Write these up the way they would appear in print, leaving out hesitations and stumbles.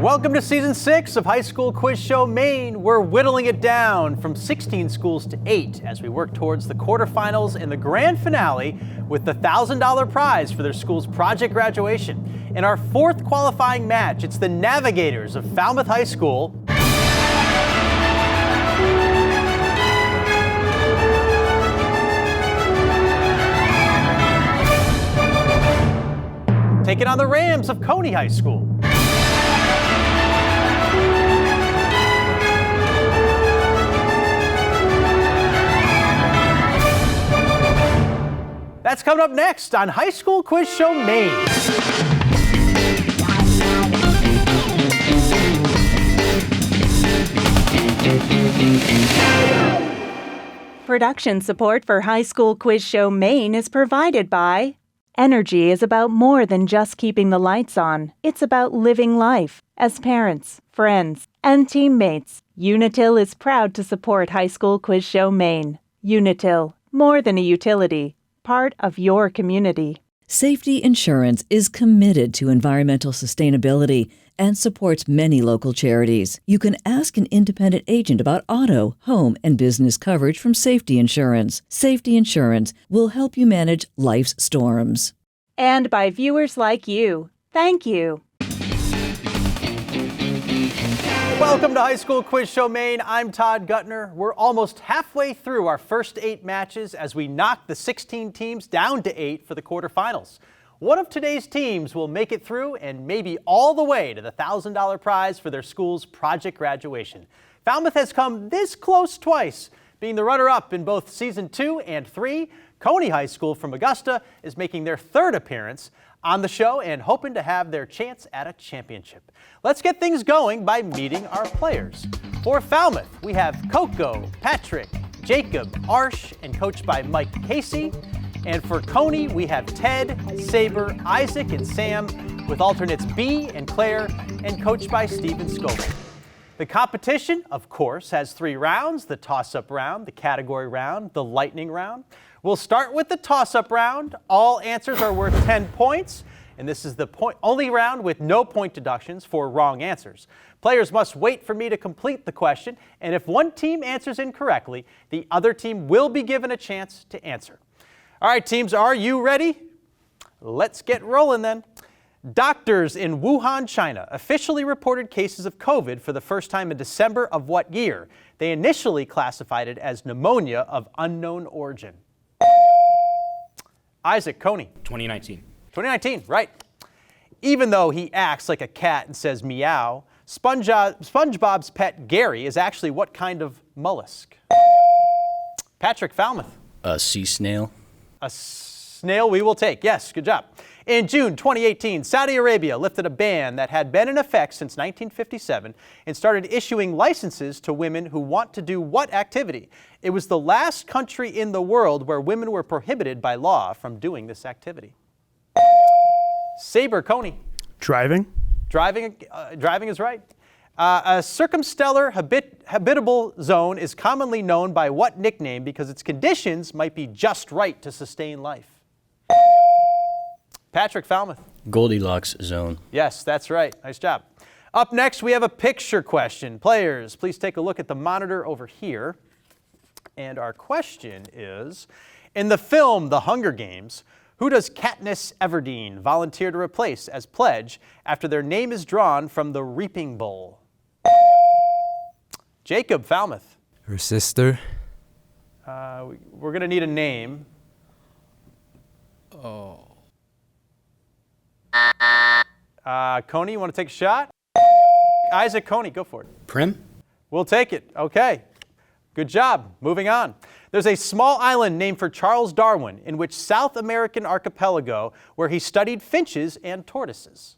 Welcome to Season 6 of High School Quiz Show Maine. We're whittling it down from 16 schools to 8 as we work towards the quarterfinals and the grand finale with the $1,000 prize for their school's project graduation. In our fourth qualifying match, it's the Navigators of Falmouth High School taking on the Rams of Cony High School. That's coming up next on High School Quiz Show Maine. Production support for High School Quiz Show Maine is provided by Energy is about more than just keeping the lights on. It's about living life. As parents, friends, and teammates, Unitil is proud to support High School Quiz Show Maine. Unitil, more than a utility, part of your community. Safety Insurance is committed to environmental sustainability and supports many local charities. You can ask an independent agent about auto, home, and business coverage from Safety Insurance. Safety Insurance will help you manage life's storms. And by viewers like you. Thank you. Welcome to High School Quiz Show Maine. I'm Todd Guttner. We're almost halfway through our first 8 matches as we knock the 16 teams down to 8 for the quarterfinals. One of today's teams will make it through and maybe all the way to the $1,000 prize for their school's project graduation. Falmouth has come this close twice, being the runner-up in both Season 2 and 3. Cony High School from Augusta is making their 3rd appearance on the show and hoping to have their chance at a championship. Let's get things going by meeting our players. For Falmouth, we have Coco, Patrick, Jacob, Arsh, and coached by Mike Casey. And for Cony, we have Ted, Saber, Isaac, and Sam, with alternates B and Claire, and coached by Stephen Scoville. The competition, of course, has 3 rounds: the toss-up round, the category round, the lightning round. We'll start with the toss-up round. All answers are worth 10 points, and this is the only round with no point deductions for wrong answers. Players must wait for me to complete the question, and if one team answers incorrectly, the other team will be given a chance to answer. All right, teams, are you ready? Let's get rolling then. Doctors in Wuhan, China officially reported cases of COVID for the first time in December of what year? They initially classified it as pneumonia of unknown origin. Isaac, Cony. 2019. 2019, right. Even though he acts like a cat and says meow, SpongeBob's pet Gary is actually what kind of mollusk? Patrick, Falmouth. A sea snail. A snail we will take. Yes, good job. In June 2018, Saudi Arabia lifted a ban that had been in effect since 1957 and started issuing licenses to women who want to do what activity? It was the last country in the world where women were prohibited by law from doing this activity. Saber, Cony. Driving. Driving is right. A circumstellar habitable zone is commonly known by what nickname because its conditions might be just right to sustain life? Patrick, Falmouth. Goldilocks zone. Yes, that's right. Nice job. Up next, we have a picture question. Players, please take a look at the monitor over here. And our question is, in the film The Hunger Games, who does Katniss Everdeen volunteer to replace as pledge after their name is drawn from the reaping bowl? Jacob, Falmouth. Her sister. We're going to need a name. Oh. Cony, you want to take a shot? Isaac, Cony, go for it. Prim? We'll take it. Okay. Good job. Moving on. There's a small island named for Charles Darwin in which South American archipelago where he studied finches and tortoises.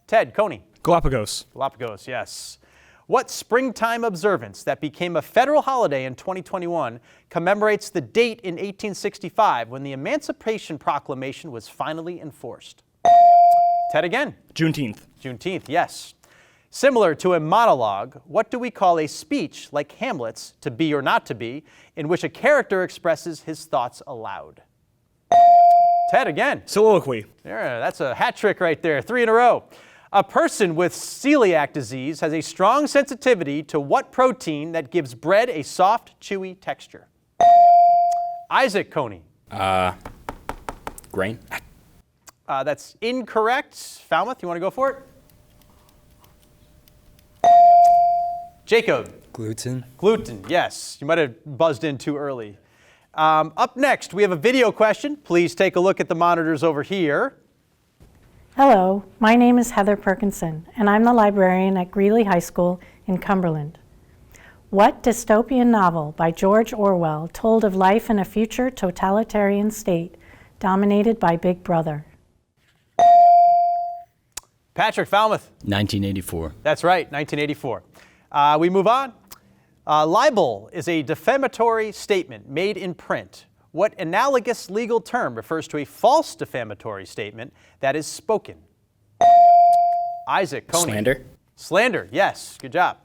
Ted, Cony. Galapagos. Galapagos, yes. What springtime observance that became a federal holiday in 2021 commemorates the date in 1865 when the Emancipation Proclamation was finally enforced? Ted again. Juneteenth. Juneteenth, yes. Similar to a monologue, what do we call a speech like Hamlet's To Be or Not to Be, in which a character expresses his thoughts aloud? Ted again. Soliloquy. Yeah, that's a hat trick right there. 3 in a row. A person with celiac disease has a strong sensitivity to what protein that gives bread a soft, chewy texture? Isaac, Cony. Grain. That's incorrect. Falmouth, you want to go for it? Jacob. Gluten. Gluten, yes. You might have buzzed in too early. Up next, we have a video question. Please take a look at the monitors over here. Hello, my name is Heather Perkinson, and I'm the librarian at Greeley High School in Cumberland. What dystopian novel by George Orwell told of life in a future totalitarian state dominated by Big Brother? Patrick, Falmouth. 1984. That's right, 1984. We move on. Libel is a defamatory statement made in print. What analogous legal term refers to a false defamatory statement that is spoken? Isaac, Cony. Slander. Slander, yes, good job.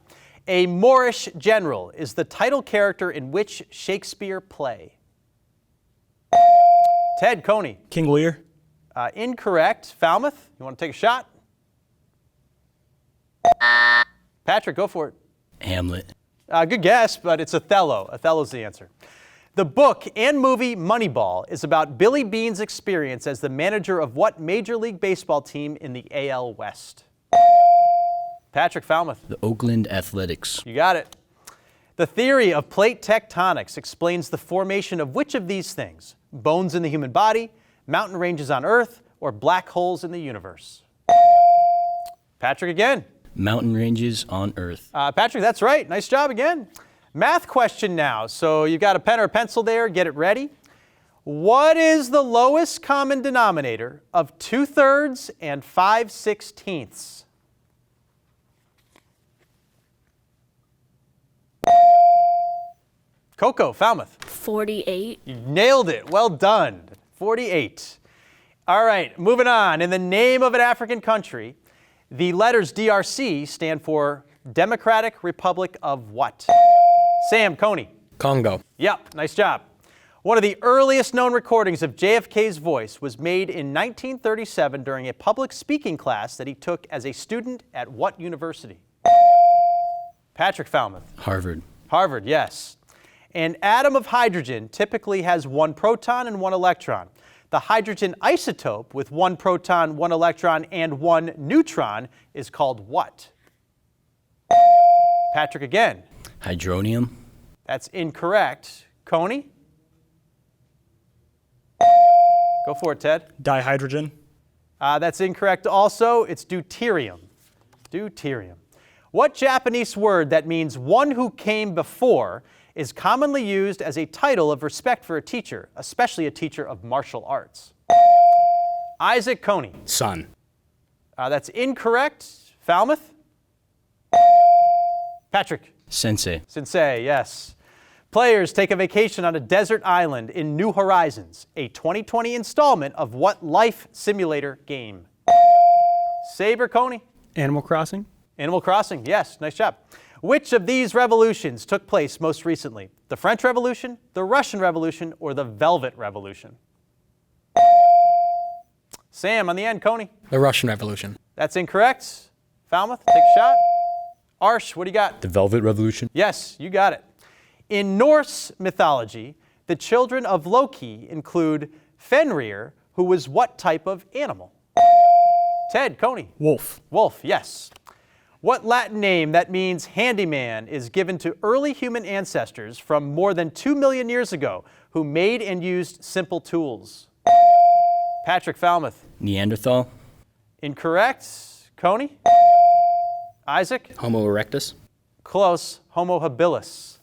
A Moorish general is the title character in which Shakespeare play? Ted, Cony. King Lear. Incorrect. Falmouth, you want to take a shot? Patrick, go for it. Hamlet. Good guess, but it's Othello. Othello's the answer. The book and movie Moneyball is about Billy Beane's experience as the manager of what Major League Baseball team in the AL West? Patrick, Falmouth. The Oakland Athletics. You got it. The theory of plate tectonics explains the formation of which of these things? Bones in the human body, mountain ranges on Earth, or black holes in the universe? Patrick again. Mountain ranges on Earth. Patrick, that's right. Nice job again. Math question now. So you've got a pen or a pencil there. Get it ready. What is the lowest common denominator of 2/3 and 5/16? Coco, Falmouth. 48. You nailed it. Well done. 48. All right, moving on. In the name of an African country, the letters DRC stand for Democratic Republic of what? Sam, Cony. Congo. Yep, nice job. One of the earliest known recordings of JFK's voice was made in 1937 during a public speaking class that he took as a student at what university? Patrick, Falmouth. Harvard. Harvard, yes. An atom of hydrogen typically has one proton and one electron. The hydrogen isotope with one proton, one electron, and one neutron is called what? Patrick again. Hydronium. That's incorrect. Cony? Go for it, Ted. Dihydrogen. That's incorrect also. It's deuterium. Deuterium. What Japanese word that means one who came before is commonly used as a title of respect for a teacher, especially a teacher of martial arts? Isaac, Cony. Sun. That's incorrect. Falmouth? Patrick. Sensei. Sensei, yes. Players take a vacation on a desert island in New Horizons, a 2020 installment of what life simulator game? Saber, Cony. Animal Crossing. Animal Crossing, yes, nice job. Which of these revolutions took place most recently? The French Revolution, the Russian Revolution, or the Velvet Revolution? Sam, on the end, Cony. The Russian Revolution. That's incorrect. Falmouth, take a shot. Arsh, what do you got? The Velvet Revolution. Yes, you got it. In Norse mythology, the children of Loki include Fenrir, who was what type of animal? Ted, Cony. Wolf. Wolf, yes. What Latin name that means handyman is given to early human ancestors from more than 2 million years ago who made and used simple tools? Patrick, Falmouth. Neanderthal. Incorrect. Cony? Isaac? Homo erectus. Close. Homo habilis.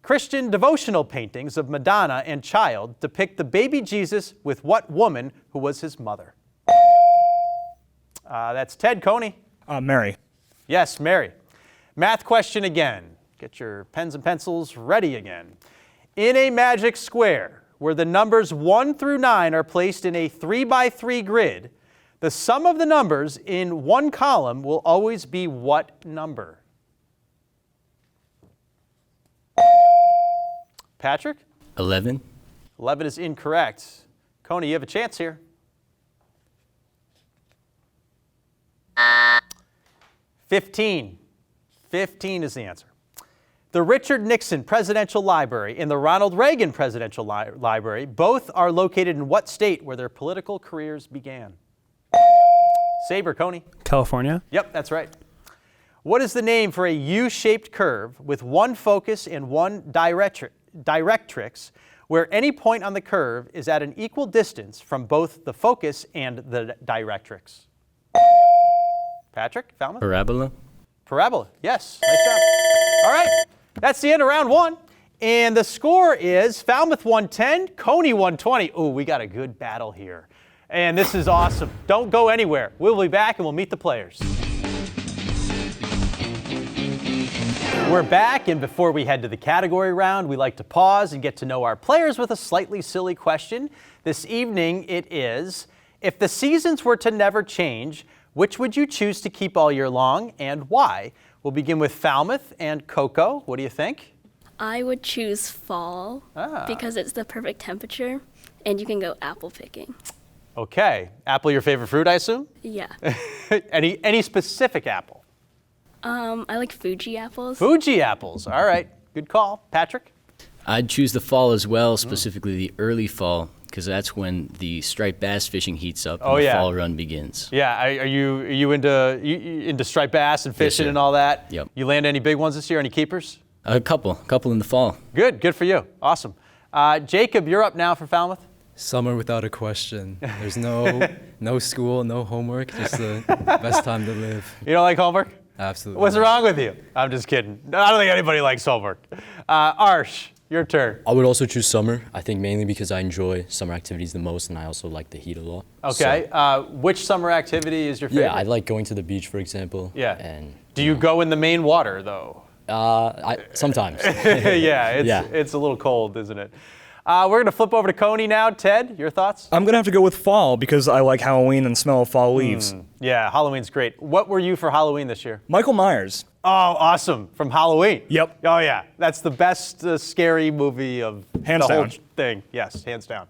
Christian devotional paintings of Madonna and Child depict the baby Jesus with what woman who was his mother? That's Ted, Cony. Mary. Yes, Mary. Math question again. Get your pens and pencils ready again. In a magic square, where the numbers 1 through 9 are placed in a 3x3 grid, the sum of the numbers in one column will always be what number? Patrick? 11. 11 is incorrect. Cony, you have a chance here. 15. 15 is the answer. The Richard Nixon Presidential Library and the Ronald Reagan Presidential Library both are located in what state where their political careers began? Saber, Cony. California. Yep, that's right. What is the name for a U-shaped curve with one focus and one directrix, where any point on the curve is at an equal distance from both the focus and the directrix? Patrick, Falmouth? Parabola. Parabola, yes. Nice job. All right, that's the end of round one. And the score is Falmouth 110, Cony 120. Ooh, we got a good battle here. And this is awesome. Don't go anywhere. We'll be back and we'll meet the players. We're back, and before we head to the category round, we like to pause and get to know our players with a slightly silly question. This evening it is, if the seasons were to never change, which would you choose to keep all year long and why? We'll begin with Falmouth and Coco. What do you think? I would choose fall because it's the perfect temperature and you can go apple picking. Okay. Apple your favorite fruit, I assume? Yeah. Any specific apple? I like Fuji apples. Fuji apples. All right. Good call. Patrick? I'd choose the fall as well, specifically the early fall, because that's when the striped bass fishing heats up and the fall run begins. Yeah. Are you into striped bass and fishing and all that? Yep. You land any big ones this year? Any keepers? A couple in the fall. Good for you. Awesome. Jacob, you're up now for Falmouth. Summer without a question. There's no school, no homework, just the best time to live. You don't like homework? Absolutely. What's wrong with you? I'm just kidding. I don't think anybody likes homework. Arsh, your turn. I would also choose summer. I think mainly because I enjoy summer activities the most, and I also like the heat a lot. Okay. Which summer activity is your favorite? Yeah, I like going to the beach, for example. Yeah. And do you go in the Maine water, though? Sometimes. It's a little cold, isn't it? We're going to flip over to Cony now. Ted, your thoughts? I'm going to have to go with fall because I like Halloween and the smell of fall leaves. Yeah, Halloween's great. What were you for Halloween this year? Michael Myers. Oh, awesome. From Halloween. Yep. Oh, yeah. That's the best scary movie of hands the down. Whole thing. Yes, hands down.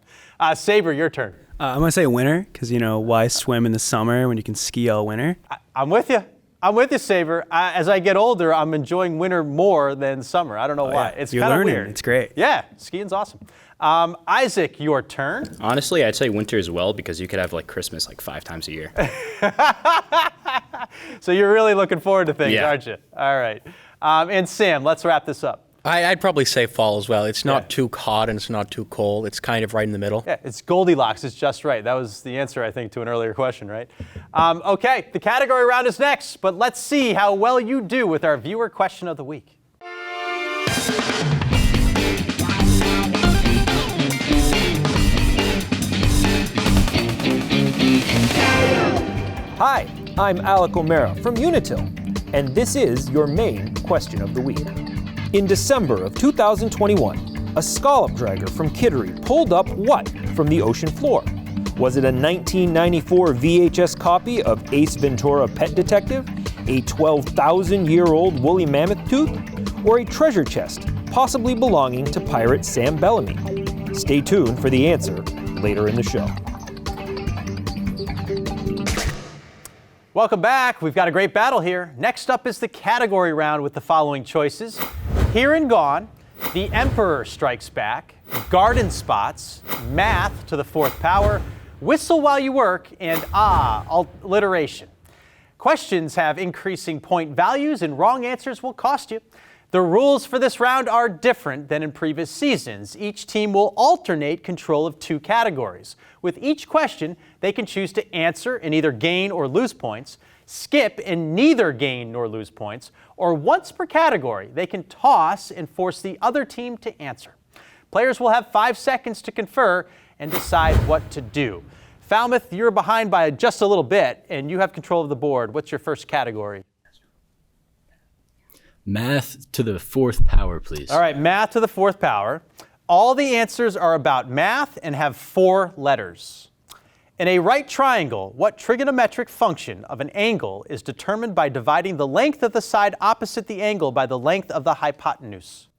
Saber, your turn. I'm going to say winter because, why swim in the summer when you can ski all winter? I'm with you. I'm with you, Saber. As I get older, I'm enjoying winter more than summer. I don't know why. Yeah. It's You're kind of learning. weird. It's great. Yeah, skiing's awesome. Isaac, your turn. Honestly, I'd say winter as well because you could have Christmas 5 times a year. So you're really looking forward to things, Yeah. aren't you? All right. And Sam, let's wrap this up. I'd probably say fall as well. It's not too hot and it's not too cold. It's kind of right in the middle. Yeah, it's Goldilocks. It's just right. That was the answer, I think, to an earlier question, right? Okay, the category round is next, but let's see how well you do with our viewer question of the week. Hi, I'm Alec O'Mara from Unitil, and this is your main question of the week. In December of 2021, a scallop dragger from Kittery pulled up what from the ocean floor? Was it a 1994 VHS copy of Ace Ventura: Pet Detective, a 12,000-year-old woolly mammoth tooth, or a treasure chest possibly belonging to pirate Sam Bellamy? Stay tuned for the answer later in the show. Welcome back. We've got a great battle here. Next up is the category round with the following choices: Here and Gone, The Emperor Strikes Back, Garden Spots, Math to the Fourth Power, Whistle While You Work, and alliteration. Questions have increasing point values and wrong answers will cost you. The rules for this round are different than in previous seasons. Each team will alternate control of 2 categories. With each question, they can choose to answer and either gain or lose points, skip and neither gain nor lose points, or once per category, they can toss and force the other team to answer. Players will have 5 seconds to confer and decide what to do. Falmouth, you're behind by just a little bit, and you have control of the board. What's your first category? Math to the fourth power, please. All right, math to the fourth power. All the answers are about math and have 4 letters. In a right triangle, what trigonometric function of an angle is determined by dividing the length of the side opposite the angle by the length of the hypotenuse?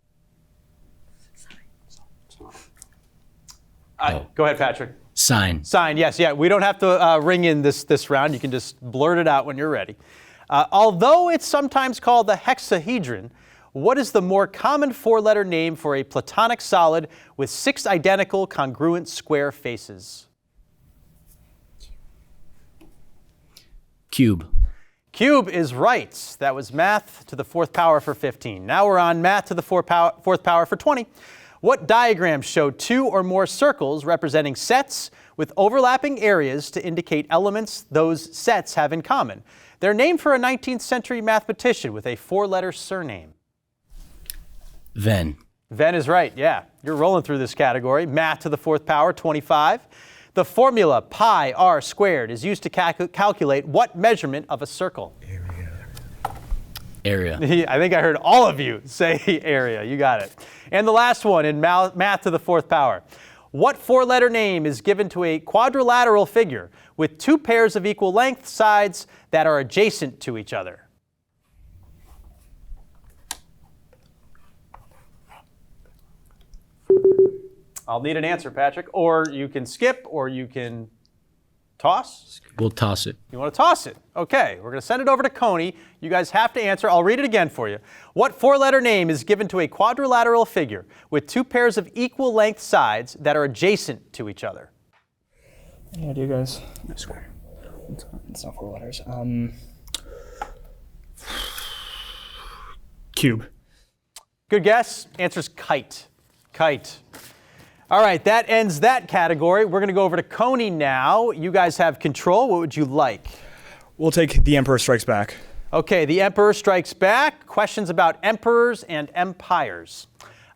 Go ahead, Patrick. Sine. Sine, yes. Yeah, we don't have to ring in this round. You can just blurt it out when you're ready. Although it's sometimes called the hexahedron, what is the more common four-letter name for a platonic solid with 6 identical congruent square faces? Cube. Cube is right. That was math to the 4th power for 15. Now we're on math to the 4th power for 20. What diagrams show 2 or more circles representing sets with overlapping areas to indicate elements those sets have in common? They're named for a 19th century mathematician with a 4-letter surname. Venn. Venn is right, yeah. You're rolling through this category. Math to the 4th power, 25. The formula pi r squared is used to calculate what measurement of a circle? Area. I think I heard all of you say area. You got it. And the last one in math to the 4th power. What 4-letter name is given to a quadrilateral figure with 2 pairs of equal length sides that are adjacent to each other? I'll need an answer, Patrick. Or you can skip, or you can toss. We'll toss it. You want to toss it? Okay, we're going to send it over to Cony. You guys have to answer. I'll read it again for you. What 4-letter name is given to a quadrilateral figure with 2 pairs of equal length sides that are adjacent to each other? Any idea, guys? No square. It's not 4 letters. Cube. Good guess. Answer's kite. Kite. All right, that ends that category. We're going to go over to Cony now. You guys have control. What would you like? We'll take The Emperor Strikes Back. Okay, The Emperor Strikes Back. Questions about emperors and empires.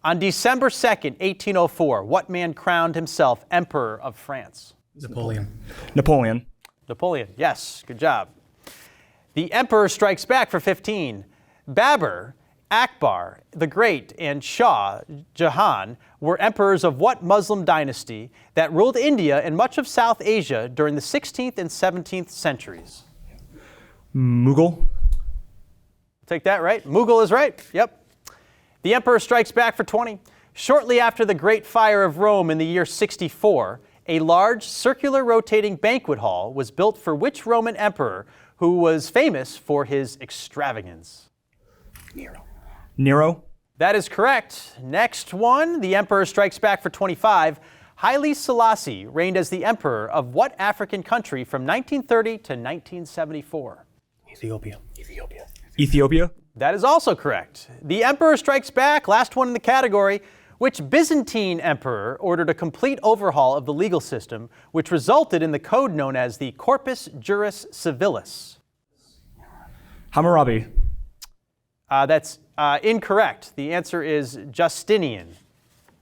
On December 2nd, 1804, what man crowned himself Emperor of France? Napoleon. Napoleon, yes, good job. The Emperor Strikes Back for 15. Babur, Akbar the Great, and Shah Jahan were emperors of what Muslim dynasty that ruled India and much of South Asia during the 16th and 17th centuries? Mughal. Take that, right? Mughal is right, yep. The Emperor Strikes Back for 20. Shortly after the Great Fire of Rome in the year 64, a large circular rotating banquet hall was built for which Roman emperor who was famous for his extravagance? Nero. That is correct. Next one, The Emperor Strikes Back for 25. Haile Selassie reigned as the emperor of what African country from 1930 to 1974? Ethiopia. That is also correct. The Emperor Strikes Back, last one in the category. Which Byzantine emperor ordered a complete overhaul of the legal system, which resulted in the code known as the Corpus Juris Civilis? Hammurabi. That's incorrect. The answer is Justinian.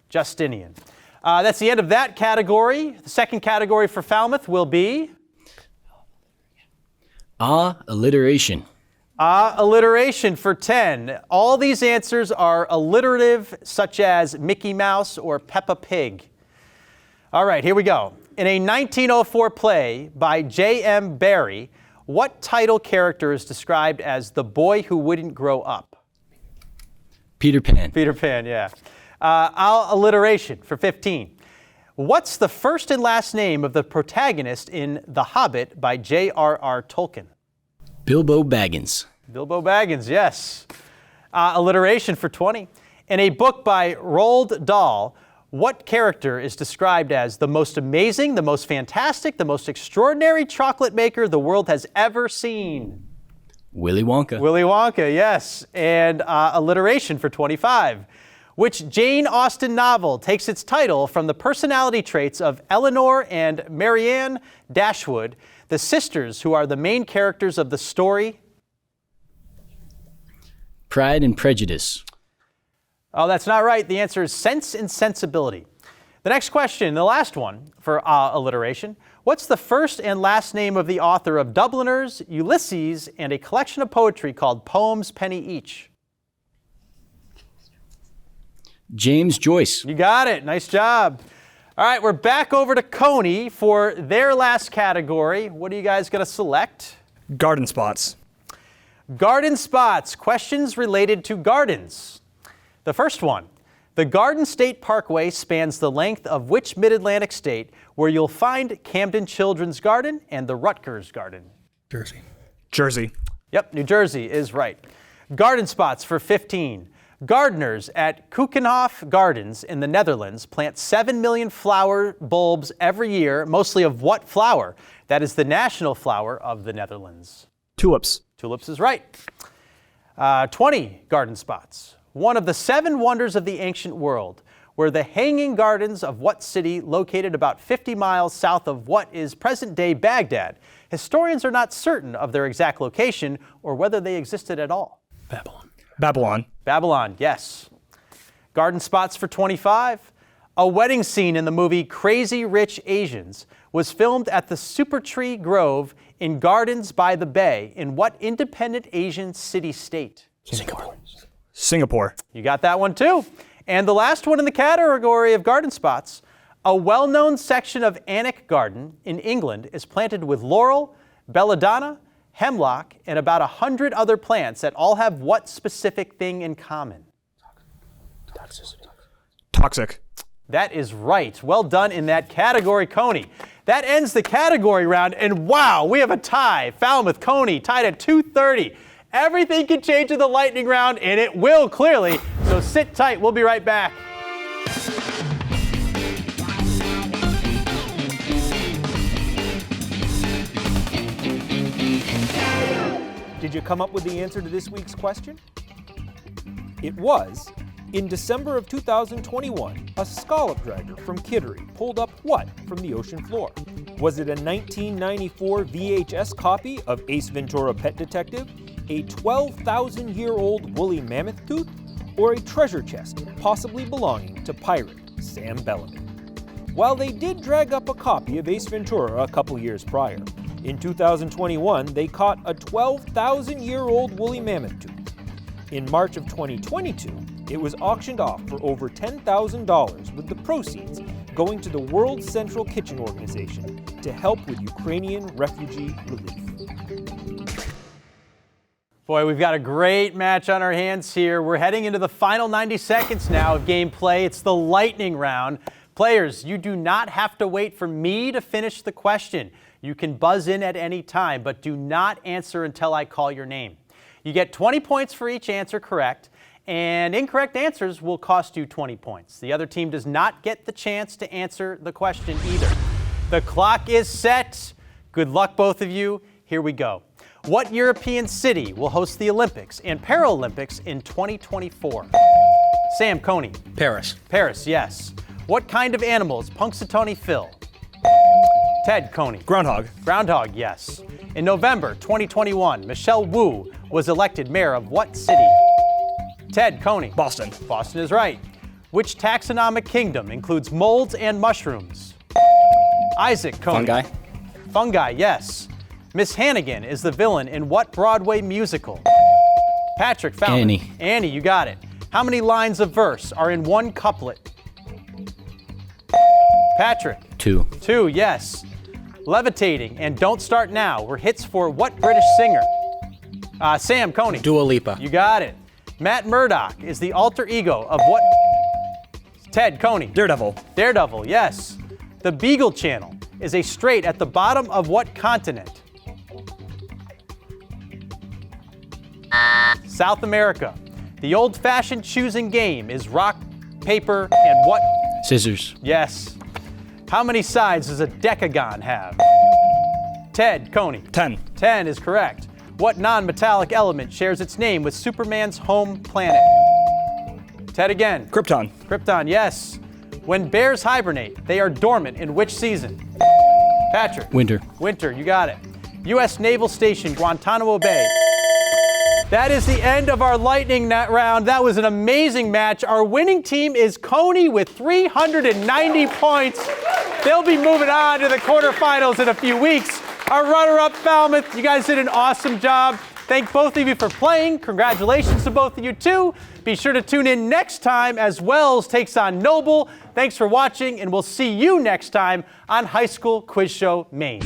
Justinian. That's the end of that category. The second category for Falmouth will be? Alliteration. Alliteration for 10. All these answers are alliterative, such as Mickey Mouse or Peppa Pig. All right, here we go. In a 1904 play by J.M. Barrie, what title character is described as the boy who wouldn't grow up? Peter Pan. Peter Pan, yeah. Alliteration for 15. What's the first and last name of the protagonist in The Hobbit by J.R.R. Tolkien? Bilbo Baggins. Bilbo Baggins, yes. Alliteration for 20. In a book by Roald Dahl, what character is described as the most amazing, the most fantastic, the most extraordinary chocolate maker the world has ever seen? Willy Wonka. Willy Wonka, yes. And alliteration for 25. Which Jane Austen novel takes its title from the personality traits of Eleanor and Marianne Dashwood, the sisters who are the main characters of the story? Pride and Prejudice. Oh, that's not right. The answer is Sense and Sensibility. The next question, the last one for alliteration. What's the first and last name of the author of Dubliners, Ulysses, and a collection of poetry called Poems Penny Each? James Joyce. You got it. Nice job. All right, we're back over to Cony for their last category. What are you guys going to select? Garden spots. Garden spots. Questions related to gardens. The first one. The Garden State Parkway spans the length of which mid-Atlantic state where you'll find Camden Children's Garden and the Rutgers Garden? Jersey. Yep, New Jersey is right. Garden spots for 15. Gardeners at Keukenhof Gardens in the Netherlands plant 7 million flower bulbs every year, mostly of what flower? That is the national flower of the Netherlands. Tulips. Tulips is right. 20 garden spots. One of the 7 wonders of the ancient world were the Hanging Gardens of what city located about 50 miles south of what is present-day Baghdad? Historians are not certain of their exact location or whether they existed at all. Babylon. Babylon, yes. Garden spots for 25. A wedding scene in the movie Crazy Rich Asians was filmed at the Super Tree Grove in Gardens by the Bay in what independent Asian city-state? Singapore. You got that one too. And the last one in the category of garden spots, a well-known section of Alnwick Garden in England is planted with laurel, belladonna, hemlock, and about 100 other plants that all have what specific thing in common? Toxic. That is right. Well done in that category, Cony. That ends the category round, and wow, we have a tie. Falmouth, Cony, tied at 230. Everything can change in the lightning round, and it will clearly, so sit tight. We'll be right back. Did you come up with the answer to this week's question? It was, in December of 2021, a scallop dragger from Kittery pulled up what from the ocean floor? Was it a 1994 VHS copy of Ace Ventura: Pet Detective, a 12,000-year-old woolly mammoth tooth, or a treasure chest possibly belonging to pirate Sam Bellamy? While they did drag up a copy of Ace Ventura a couple years prior, in 2021 they caught a 12,000-year-old woolly mammoth tooth. In March of 2022, it was auctioned off for over $10,000, with the proceeds going to the World Central Kitchen Organization to help with Ukrainian refugee relief. Boy, we've got a great match on our hands here. We're heading into the final 90 seconds now of gameplay. It's the lightning round. Players, you do not have to wait for me to finish the question. You can buzz in at any time, but do not answer until I call your name. You get 20 points for each answer correct, and incorrect answers will cost you 20 points. The other team does not get the chance to answer the question either. The clock is set. Good luck, both of you. Here we go. What European city will host the Olympics and Paralympics in 2024? Sam, Cony. Paris. Paris, yes. What kind of animal is Punxsutawney Phil? Ted, Cony. Groundhog. Groundhog, yes. In November 2021, Michelle Wu was elected mayor of what city? Ted, Cony. Boston. Boston is right. Which taxonomic kingdom includes molds and mushrooms? Isaac, Cony. Fungi. Fungi, yes. Miss Hannigan is the villain in what Broadway musical? Patrick, Falmouth. Annie. Annie, you got it. How many lines of verse are in one couplet? Patrick. 2. 2, yes. Levitating and Don't Start Now were hits for what British singer? Sam, Cony. Dua Lipa. You got it. Matt Murdock is the alter ego of what? Ted, Cony. Daredevil. Daredevil, yes. The Beagle Channel is a strait at the bottom of what continent? South America. The old-fashioned choosing game is rock, paper, and what? Scissors. Yes. How many sides does a decagon have? Ted, Cony. 10. 10 is correct. What non-metallic element shares its name with Superman's home planet? Ted again. Krypton. Krypton, yes. When bears hibernate, they are dormant in which season? Patrick. Winter. Winter, you got it. U.S. Naval Station, Guantanamo Bay. That is the end of our lightning round. That was an amazing match. Our winning team is Cony with 390 points. They'll be moving on to the quarterfinals in a few weeks. Our runner-up, Falmouth, you guys did an awesome job. Thank both of you for playing. Congratulations to both of you, too. Be sure to tune in next time as Wells takes on Noble. Thanks for watching, and we'll see you next time on High School Quiz Show Maine.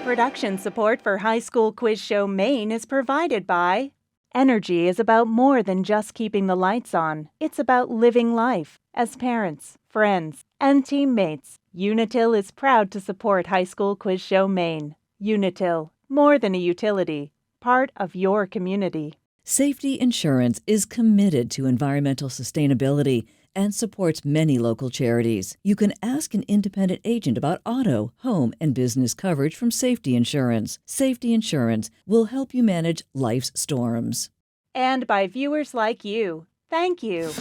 Production support for High School Quiz Show Maine is provided by Energy is about more than just keeping the lights on. It's about living life. As parents, friends, and teammates, Unitil is proud to support High School Quiz Show Maine. Unitil, more than a utility, part of your community. Safety Insurance is committed to environmental sustainability and supports many local charities. You can ask an independent agent about auto, home, and business coverage from Safety Insurance. Safety Insurance will help you manage life's storms. And by viewers like you. Thank you.